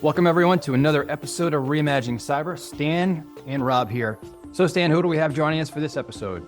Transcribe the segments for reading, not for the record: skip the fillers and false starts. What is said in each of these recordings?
Welcome everyone to another episode of Reimagining Cyber. Stan and Rob here. So Stan, who do we have joining us for this episode?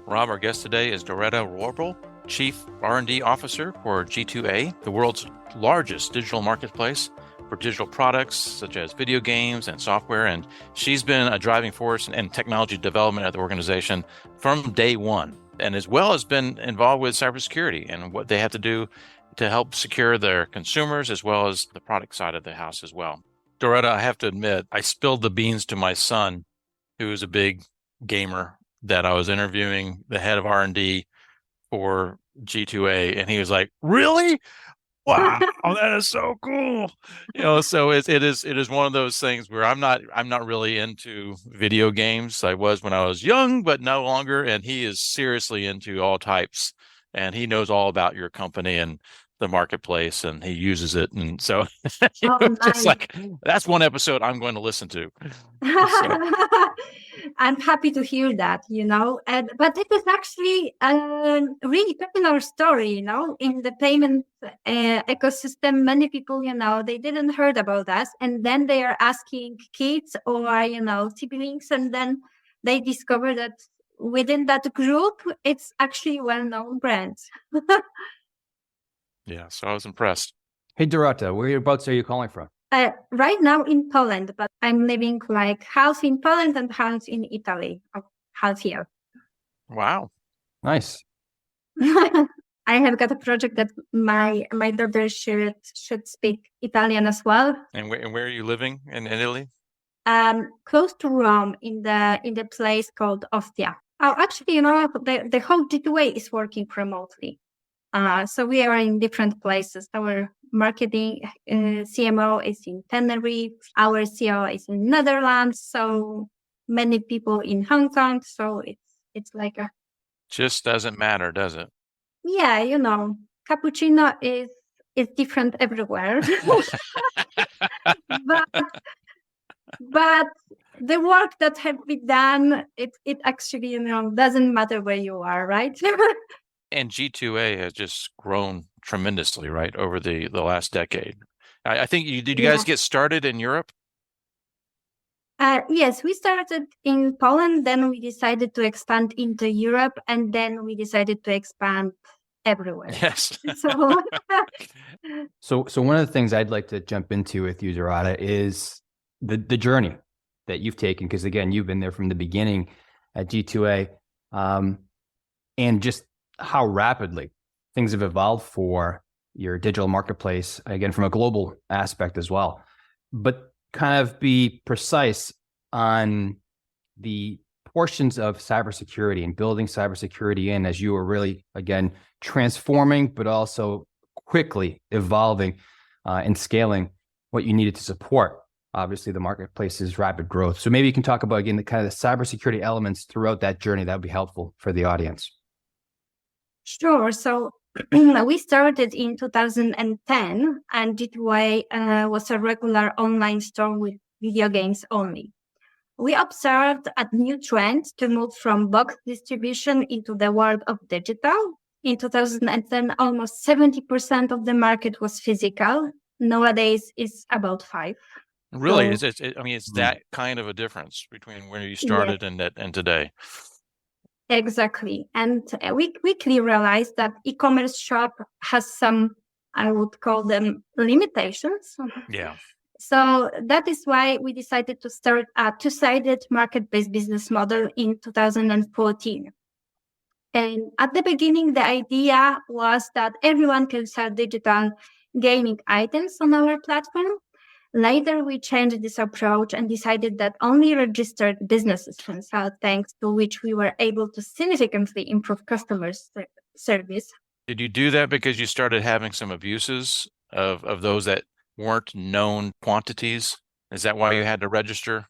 Rob, our guest today is Dorota Wrobel, Chief R&D Officer for G2A, the world's largest digital marketplace for digital products such as video games and software. And she's been a driving force in technology development at the organization from day one, and as well as been involved with cybersecurity and what they have to do to help secure their consumers as well as the product side of the house as well. Dorota, I have to admit, I spilled the beans to my son, who is a big gamer, that I was interviewing the head of R&D for G2A, and he was like, "Really? Wow, that is so cool." So it is one of those things where I'm not really into video games. I was when I was young, but no longer. And he is seriously into all types, and he knows all about your company and the marketplace, and he uses it. And so just like, that's one episode I'm going to listen to. So. I'm happy to hear that, but it is actually a really popular story, in the payment ecosystem. Many people, they didn't heard about us, and then they are asking kids or, siblings, and then they discover that within that group, it's actually a well-known brand. Yeah, so I was impressed. Hey, Dorota, whereabouts are you calling from? Right now in Poland, but I'm living like half in Poland and half in Italy, half here. Wow. Nice. I have got a project that my daughter should speak Italian as well. And where are you living in Italy? Close to Rome, in the place called Ostia. Oh, actually, the whole G2A is working remotely. So we are in different places. Our marketing CMO is in Tenerife. Our CEO is in Netherlands. So many people in Hong Kong. So it's like a... Just doesn't matter, does it? Yeah, cappuccino is different everywhere. but the work that has been done, it actually, doesn't matter where you are, right? And G2A has just grown tremendously, right, over the last decade. I think did you guys get started in Europe? Yes, we started in Poland, then we decided to expand into Europe, and then we decided to expand everywhere. Yes. So one of the things I'd like to jump into with you, Dorota, is the journey that you've taken, because again, you've been there from the beginning at G2A, and just how rapidly things have evolved for your digital marketplace, again, from a global aspect as well. But kind of be precise on the portions of cybersecurity and building cybersecurity in, as you were really, again, transforming, but also quickly evolving and scaling what you needed to support, obviously, the marketplace's rapid growth. So maybe you can talk about, again, the kind of the cybersecurity elements throughout that journey. That would be helpful for the audience. Sure. So we started in 2010, and G2A was a regular online store with video games only. We observed a new trend to move from box distribution into the world of digital. In 2010, almost 70% of the market was physical. Nowadays, it's about 5%. Really? It's that kind of a difference between when you started and today. Exactly. And we quickly realized that e-commerce shop has some, I would call them, limitations. Yeah. So that is why we decided to start a two-sided market-based business model in 2014. And at the beginning, the idea was that everyone can sell digital gaming items on our platform. Later, we changed this approach and decided that only registered businesses can sell, thanks to which we were able to significantly improve customer service. Did you do that because you started having some abuses of those that weren't known quantities? Is that why you had to register?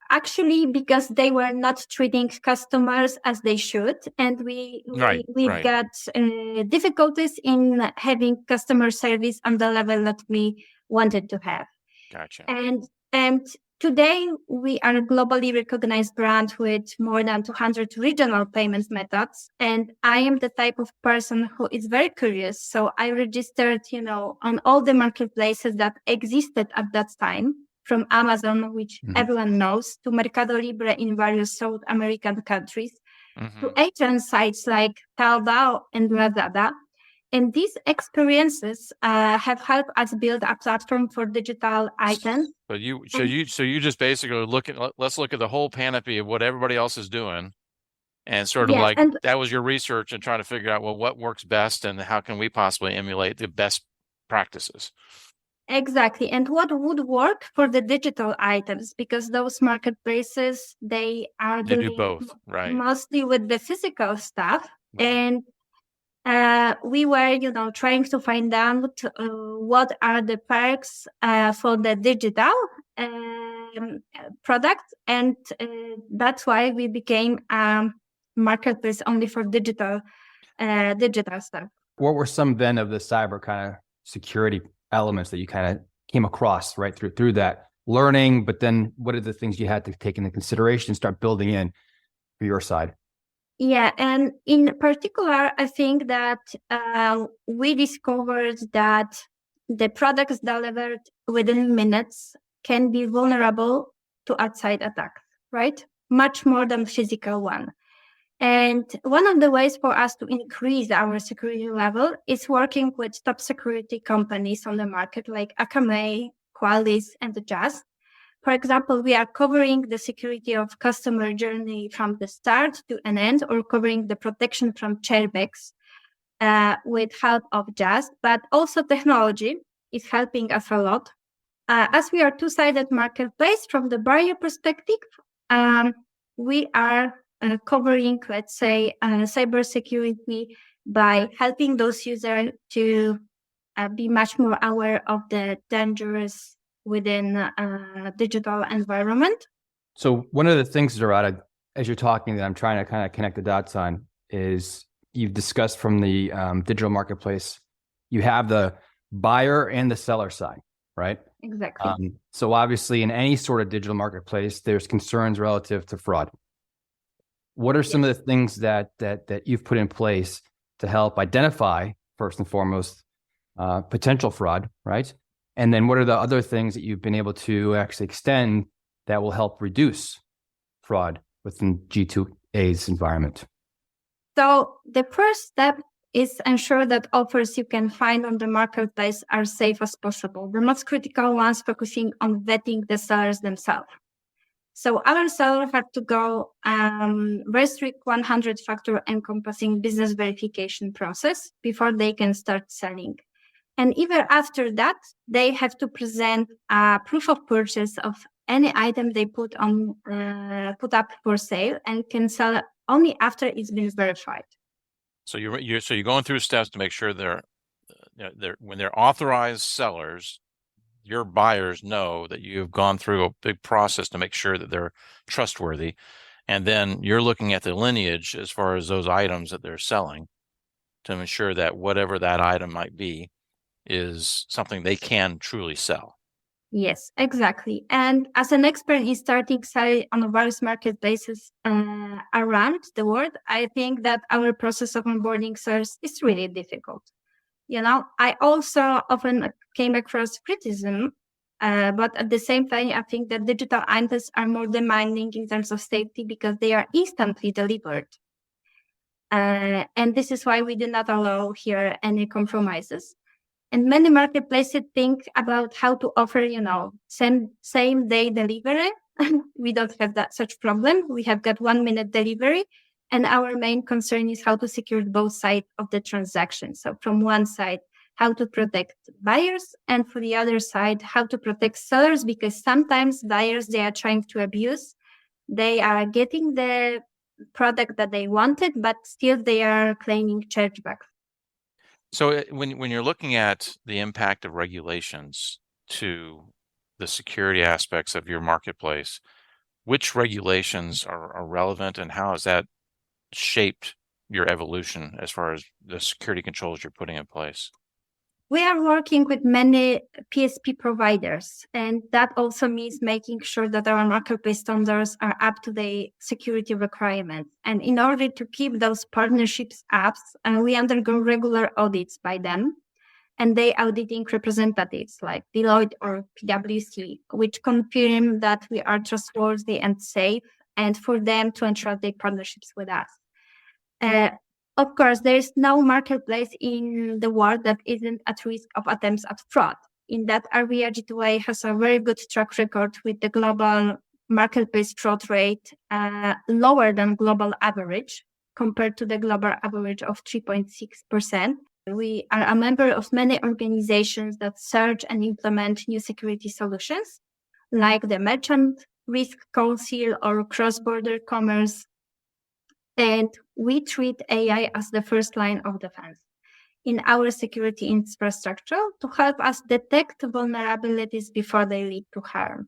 Actually, because they were not treating customers as they should. And we've got difficulties in having customer service on the level that we wanted to have. Gotcha. And today we are a globally recognized brand with more than 200 regional payment methods. And I am the type of person who is very curious. So I registered, on all the marketplaces that existed at that time, from Amazon, which everyone knows, to Mercado Libre in various South American countries, to Asian sites like Taobao and Lazada. And these experiences have helped us build a platform for digital items. So you just basically let's look at the whole panoply of what everybody else is doing, and sort of that was your research and trying to figure out, well, what works best and how can we possibly emulate the best practices. Exactly. And what would work for the digital items, because those marketplaces, they do both, right? Mostly with the physical stuff. And we were, trying to find out what are the perks for the digital product. And that's why we became a marketplace only for digital stuff. What were some then of the cyber kind of security elements that you kind of came across right through that learning, but then what are the things you had to take into consideration and start building in for your side? Yeah, and in particular, I think that we discovered that the products delivered within minutes can be vulnerable to outside attacks, right? Much more than physical one. And one of the ways for us to increase our security level is working with top security companies on the market like Akamai, Qualys, and Just. For example, we are covering the security of customer journey from the start to an end, or covering the protection from chairbacks with help of Just, but also technology is helping us a lot. As we are two-sided marketplace, from the buyer perspective, we are covering, let's say, cybersecurity by helping those users to be much more aware of the dangers within a digital environment. So one of the things, Dorota, as you're talking, that I'm trying to kind of connect the dots on is you've discussed from the digital marketplace, you have the buyer and the seller side, right? Exactly. So obviously in any sort of digital marketplace, there's concerns relative to fraud. What are some of the things that you've put in place to help identify, first and foremost, potential fraud, right? And then what are the other things that you've been able to actually extend that will help reduce fraud within G2A's environment? So the first step is ensure that offers you can find on the marketplace are safe as possible. The most critical ones focusing on vetting the sellers themselves. So our sellers have to go very strict 100-factor encompassing business verification process before they can start selling. And even after that, they have to present a proof of purchase of any item they put up for sale, and can sell only after it's been verified. So you're going through steps to make sure they're when they're authorized sellers, your buyers know that you've gone through a big process to make sure that they're trustworthy. And then you're looking at the lineage as far as those items that they're selling to ensure that whatever that item might be is something they can truly sell. Yes, exactly. And as an expert in starting selling on various marketplaces around the world, I think that our process of onboarding sellers is really difficult. I also often came across criticism, but at the same time, I think that digital items are more demanding in terms of safety because they are instantly delivered. And this is why we do not allow here any compromises. And many marketplaces think about how to offer, same day delivery. We don't have such problem. We have got 1-minute delivery. And our main concern is how to secure both sides of the transaction. So from one side, how to protect buyers, and for the other side, how to protect sellers, because sometimes buyers, they are trying to abuse. They are getting the product that they wanted, but still they are claiming chargeback. So when you're looking at the impact of regulations to the security aspects of your marketplace, which regulations are relevant, and how has that shaped your evolution as far as the security controls you're putting in place? We are working with many PSP providers, and that also means making sure that our marketplace standards are up to the security requirements. And in order to keep those partnerships up, we undergo regular audits by them, and they auditing representatives like Deloitte or PwC, which confirm that we are trustworthy and safe, and for them to entrust their partnerships with us. Of course, there is no marketplace in the world that isn't at risk of attempts at fraud. In that area, G2A has a very good track record with the global marketplace fraud rate lower than global average compared to the global average of 3.6%. We are a member of many organizations that search and implement new security solutions, like the Merchant Risk Council or Cross-Border Commerce. And we treat AI as the first line of defense in our security infrastructure to help us detect vulnerabilities before they lead to harm.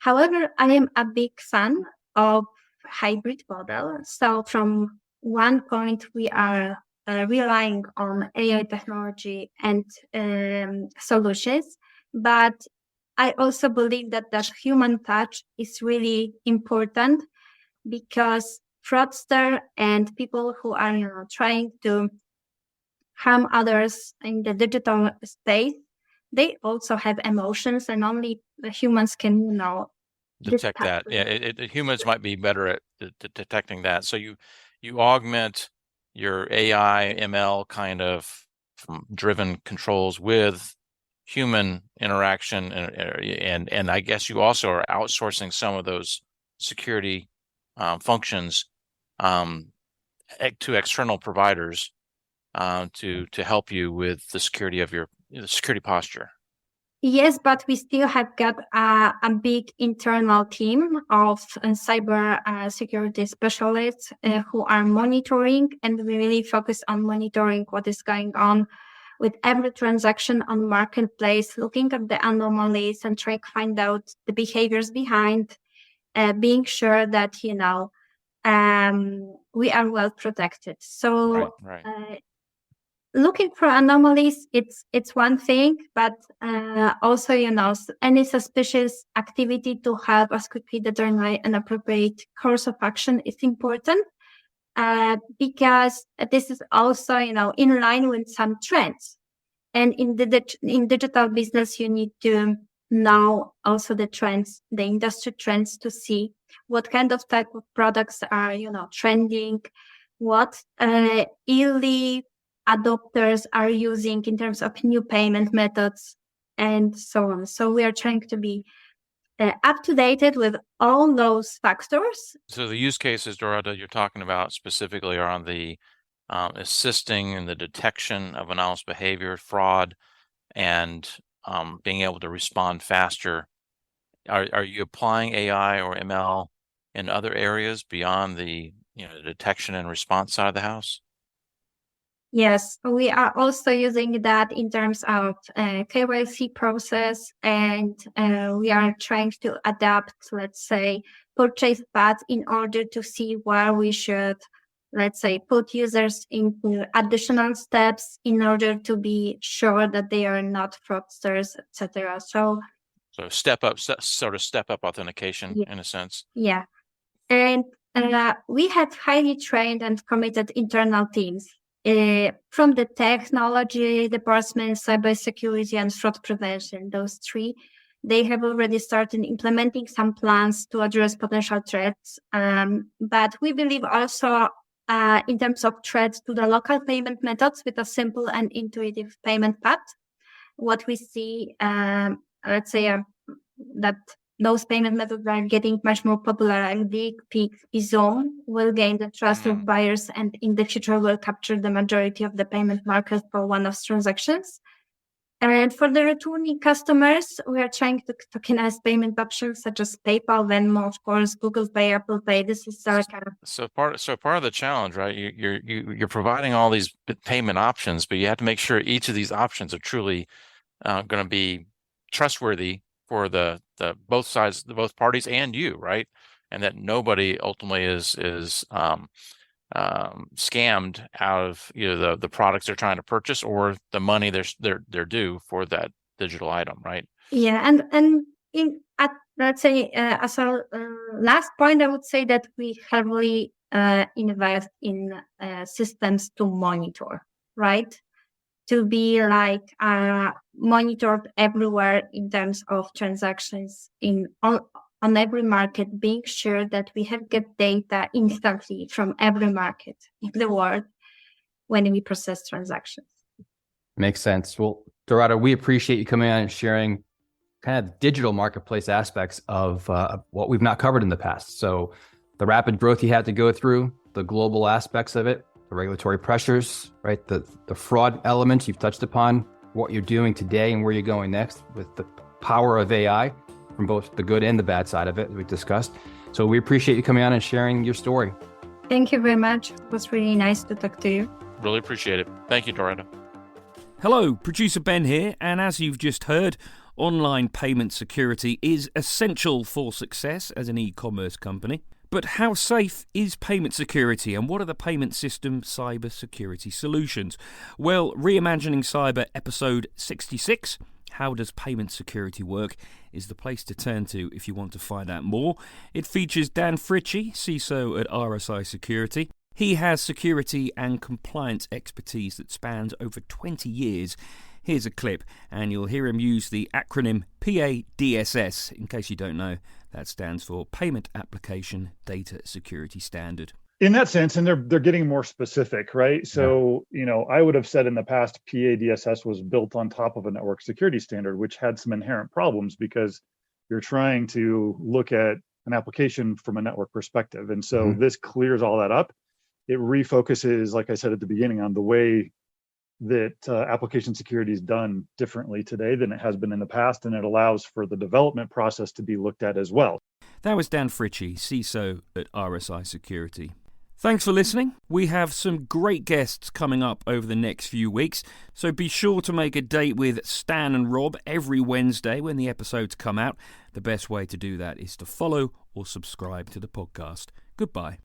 However, I am a big fan of hybrid model. So from one point, we are relying on AI technology and solutions, but I also believe that human touch is really important, because fraudster and people who are trying to harm others in the digital space, they also have emotions, and only the humans can detect that. Yeah, humans might be better at detecting that. So you augment your AI ML kind of driven controls with human interaction, and I guess you also are outsourcing some of those security functions to external providers to help you with the security of your security posture. Yes, but we still have got a big internal team of cyber security specialists who are monitoring, and we really focus on monitoring what is going on with every transaction on marketplace, looking at the anomalies and trying to find out the behaviors behind, being sure that we are well protected. So right. Looking for anomalies, it's one thing, but also any suspicious activity to help us quickly determine an appropriate course of action is important, because this is also in line with some trends. And in digital business, you need to know also the trends, the industry trends, to see what kind of type of products are trending, what early adopters are using in terms of new payment methods, and so on. So we are trying to be up to date with all those factors. So the use cases, Dorota, you're talking about specifically are on the assisting in the detection of anomalous behavior, fraud, and being able to respond faster. Are you applying AI or ML in other areas beyond the detection and response side of the house? Yes, we are also using that in terms of KYC process, and we are trying to adapt, let's say, purchase paths in order to see where we should, let's say, put users into additional steps in order to be sure that they are not fraudsters, etc. So step up authentication, in a sense. Yeah, and we have highly trained and committed internal teams. From the technology department, cybersecurity, and fraud prevention, those three, they have already started implementing some plans to address potential threats. But we believe also in terms of threats to the local payment methods with a simple and intuitive payment path. What we see, let's say, that those payment methods are getting much more popular, and big Bizone will gain the trust of buyers, and in the future will capture the majority of the payment market for one-off transactions. And for the returning customers, we are trying to tokenize payment options such as PayPal, Venmo, of course, Google Pay, Apple Pay. This is our kind of so part of the challenge, right? You're providing all these payment options, but you have to make sure each of these options are truly going to be trustworthy for the both sides, both parties, and you, right? And that nobody ultimately is scammed out of either the products they're trying to purchase or the money they're due for that digital item, right? Yeah, and let's say as our last point, I would say that we heavily invest in systems to monitor, right? To be like monitored everywhere in terms of transactions on every market, being sure that we have get data instantly from every market in the world when we process transactions. Makes sense. Well, Dorata, we appreciate you coming on and sharing kind of digital marketplace aspects of what we've not covered in the past. So the rapid growth you had to go through, the global aspects of it, the regulatory pressures, right? The fraud elements you've touched upon, what you're doing today and where you're going next with the power of AI from both the good and the bad side of it, we've discussed. So we appreciate you coming on and sharing your story. Thank you very much. It was really nice to talk to you. Really appreciate it. Thank you, Dorota. Hello, producer Ben here, and as you've just heard, online payment security is essential for success as an e-commerce company. But how safe is payment security, and what are the payment system cybersecurity solutions? Well, Reimagining Cyber episode 66, How Does Payment Security Work, is the place to turn to if you want to find out more. It features Dan Fritchie, CISO at RSI Security. He has security and compliance expertise that spans over 20 years. Here's a clip, and you'll hear him use the acronym PADSS. In case you don't know, that stands for Payment Application Data Security Standard. In that sense, and they're getting more specific, right? So, I would have said in the past, PADSS was built on top of a network security standard, which had some inherent problems because you're trying to look at an application from a network perspective. And so this clears all that up. It refocuses, like I said at the beginning, on the way that application security is done differently today than it has been in the past, and it allows for the development process to be looked at as well. That was Dan Fritchie, CISO at RSI Security. Thanks for listening. We have some great guests coming up over the next few weeks, so be sure to make a date with Stan and Rob every Wednesday when the episodes come out. The best way to do that is to follow or subscribe to the podcast. Goodbye.